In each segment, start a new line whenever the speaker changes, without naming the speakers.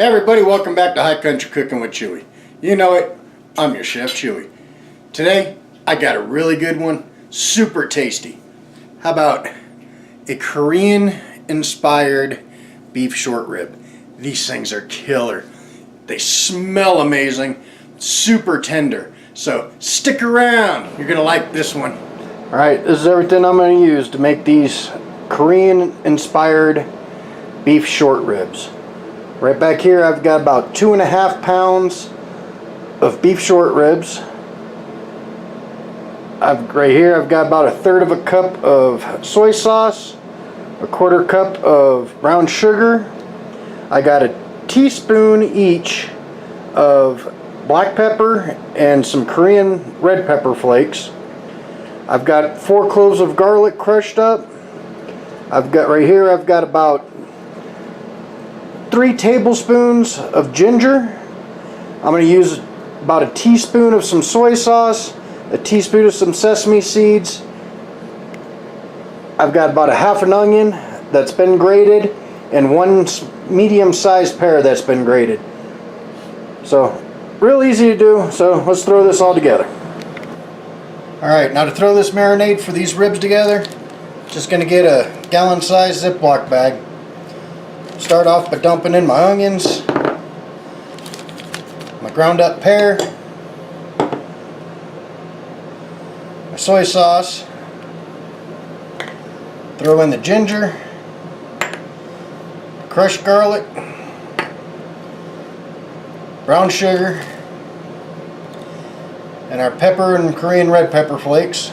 Hey everybody, welcome back to High Country Cooking with Chewy. You know it, I'm your Chef Chewy. Today, I got a really good one, super tasty. How about a Korean-inspired beef short rib? These things are killer. They smell amazing, super tender. So stick around, you're gonna like this one. Alright, this is everything I'm gonna use to make these Korean-inspired beef short ribs. Right back here I've got about 2.5 pounds of beef short ribs. Right here I've got about 1/3 cup of soy sauce, 1/4 cup of brown sugar. I got a teaspoon each of black pepper and some Korean red pepper flakes. I've got 4 cloves of garlic crushed up. I've got about 3 tablespoons of ginger. I'm going to use about a teaspoon of some soy sauce, a teaspoon of some sesame seeds. I've got about 1/2 an onion that's been grated and 1 medium-sized pear that's been grated. So real easy to do, so let's throw this all together. Alright, now to throw this marinade for these ribs together, just going to get a gallon-sized Ziploc bag. Start off by dumping in my onions, my ground up pear, my soy sauce, throw in the ginger, crushed garlic, brown sugar, and our pepper and Korean red pepper flakes.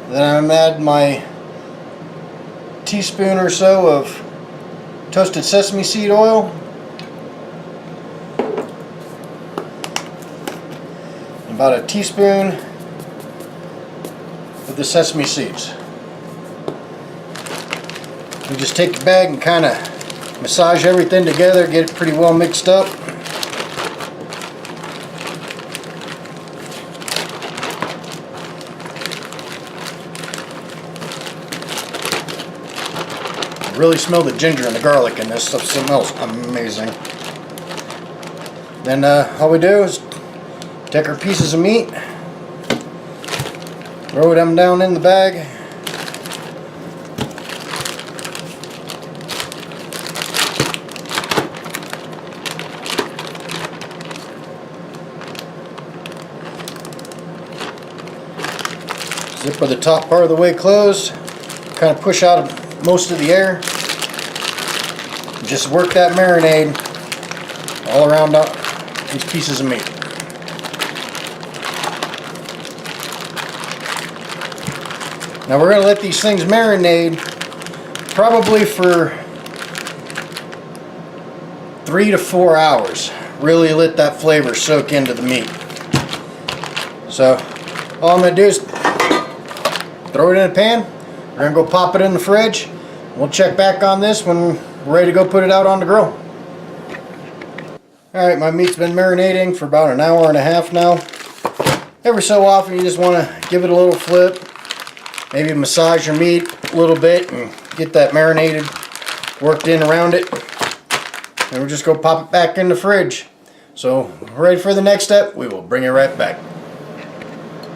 Then I'm add my teaspoon or so of toasted sesame seed oil, about a teaspoon of the sesame seeds. You just take the bag and kind of massage everything together, get it pretty well mixed up. Really smell the ginger and the garlic in this stuff. Smells amazing. Then all we do is take our pieces of meat, throw them down in the bag, zip the top part of the way closed, kind of push out most of the air. Just work that marinade all around these pieces of meat. Now we're going to let these things marinate probably for 3 to 4 hours. Really let that flavor soak into the meat. So all I'm going to do is throw it in a pan. We're going to go pop it in the fridge. We'll check back on this when we're ready to go put it out on the grill. Alright, my meat's been marinating for about 1.5 hours now. Every so often you just want to give it a little flip. Maybe massage your meat a little bit and get that marinated worked in around it. And we'll just go pop it back in the fridge. So, ready for the next step? We will bring it right back.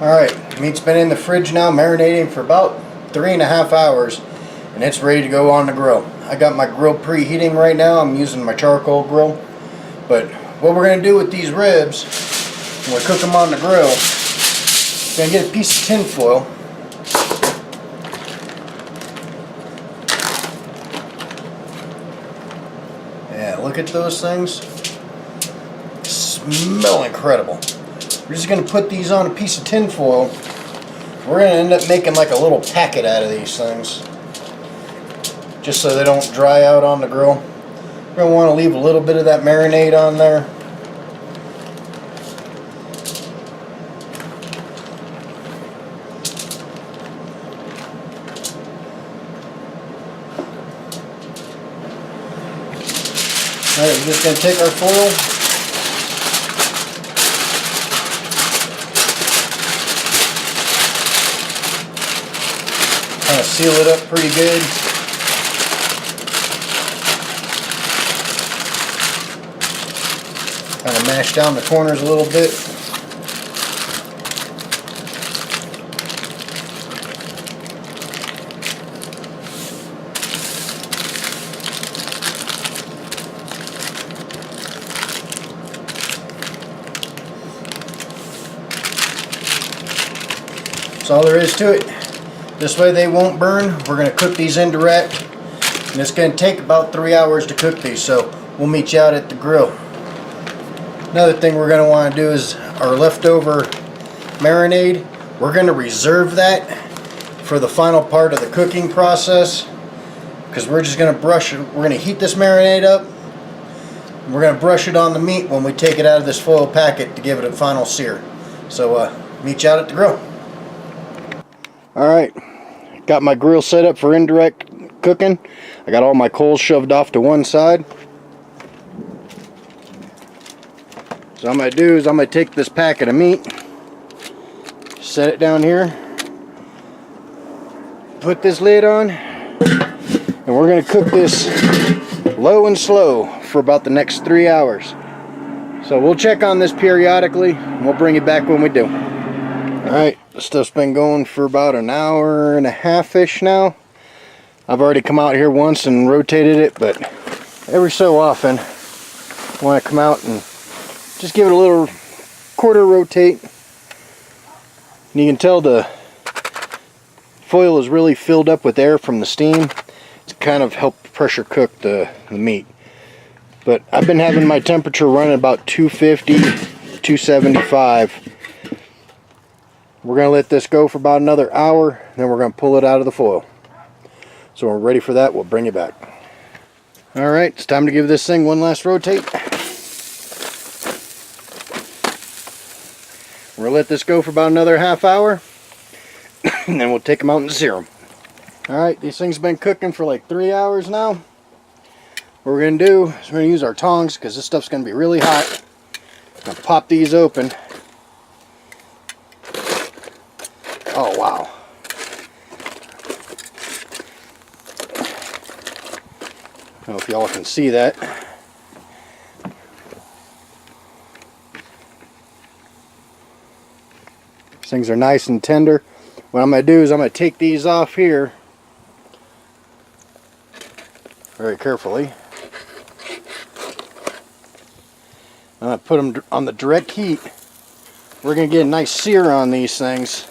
Alright, meat's been in the fridge now marinating for about 3.5 hours. And it's ready to go on the grill. I got my grill preheating right now. I'm using my charcoal grill. But what we're going to do with these ribs, when we cook them on the grill, we're going to get a piece of tin foil. Yeah, look at those things. Smell incredible. We're just going to put these on a piece of tin foil. We're going to end up making like a little packet out of these things, just so they don't dry out on the grill. We're going to want to leave a little bit of that marinade on there. Alright, we're just going to take our foil, Kind of seal it up pretty good. Kind of mash down the corners a little bit. That's all there is to it. This way they won't burn. We're going to cook these indirect, and it's going to take about 3 hours to cook these, so we'll meet you out at the grill. Another thing we're going to want to do is our leftover marinade. We're going to reserve that for the final part of the cooking process, because we're just going to brush it. We're going to heat this marinade up, and we're going to brush it on the meat when we take it out of this foil packet to give it a final sear. So meet you out at the grill. Alright, got my grill set up for indirect cooking. I got all my coals shoved off to one side. So what I'm going to do is I'm going to take this packet of meat, set it down here, put this lid on, and we're going to cook this low and slow for about the next 3 hours. So we'll check on this periodically, and we'll bring it back when we do. Alright, the stuff's been going for about an hour and a half-ish now. I've already come out here once and rotated it, but every so often I want to come out and just give it a little quarter rotate. And you can tell the foil is really filled up with air from the steam. It's kind of helped pressure cook the meat. But I've been having my temperature running about 250, 275. We're going to let this go for about another hour, then we're going to pull it out of the foil. So when we're ready for that, we'll bring it back. Alright, it's time to give this thing one last rotate. We're going to let this go for about another half hour, and then we'll take them out and sear them. Alright, these things have been cooking for like 3 hours now. What we're going to do is we're going to use our tongs, because this stuff's going to be really hot. I'm going to pop these open. Oh wow. I don't know if y'all can see that. These things are nice and tender. What I'm going to do is I'm going to take these off here very carefully. I'm going to put them on the direct heat. We're going to get a nice sear on these things.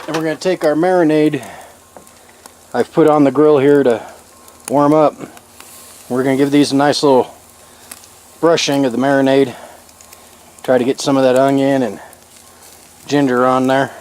And we're going to take our marinade I've put on the grill here to warm up. We're going to give these a nice little brushing of the marinade. Try to get some of that onion and ginger on there.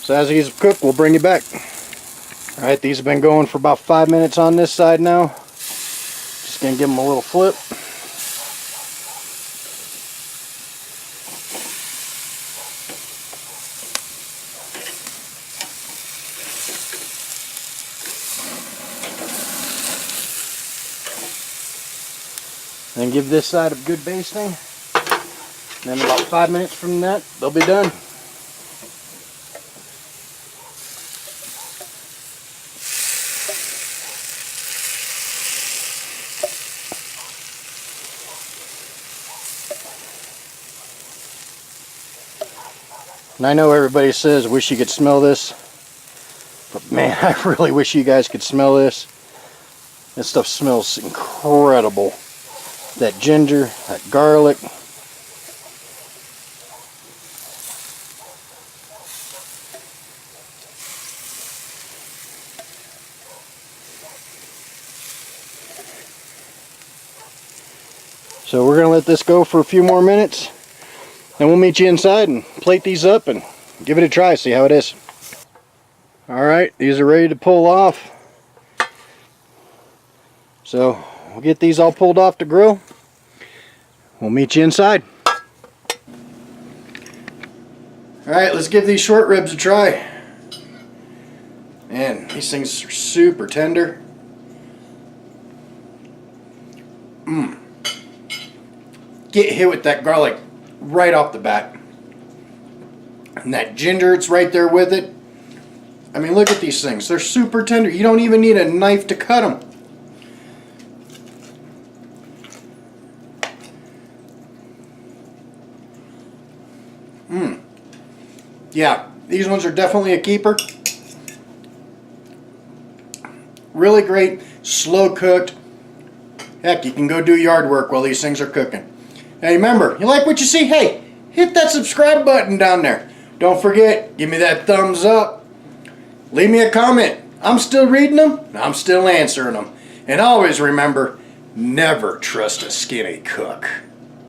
So as these cook, we'll bring you back. Alright, these have been going for about 5 minutes on this side now. Just going to give them a little flip. Then give this side a good basting. And then about 5 minutes from that, they'll be done. And I know everybody says, wish you could smell this. But man, I really wish you guys could smell this. This stuff smells incredible. That ginger, that garlic. So we're going to let this go for a few more minutes. Then we'll meet you inside and plate these up and give it a try, see how it is. Alright, these are ready to pull off. So we'll get these all pulled off the grill. We'll meet you inside. Alright, let's give these short ribs a try. Man, these things are super tender. Get hit with that garlic right off the bat. And that ginger, it's right there with it. I mean, look at these things. They're super tender. You don't even need a knife to cut them. Yeah, these ones are definitely a keeper. Really great, slow cooked. Heck, you can go do yard work while these things are cooking. Now remember, you like what you see? Hey, hit that subscribe button down there. Don't forget, give me that thumbs up. Leave me a comment. I'm still reading them, and I'm still answering them. And always remember, never trust a skinny cook.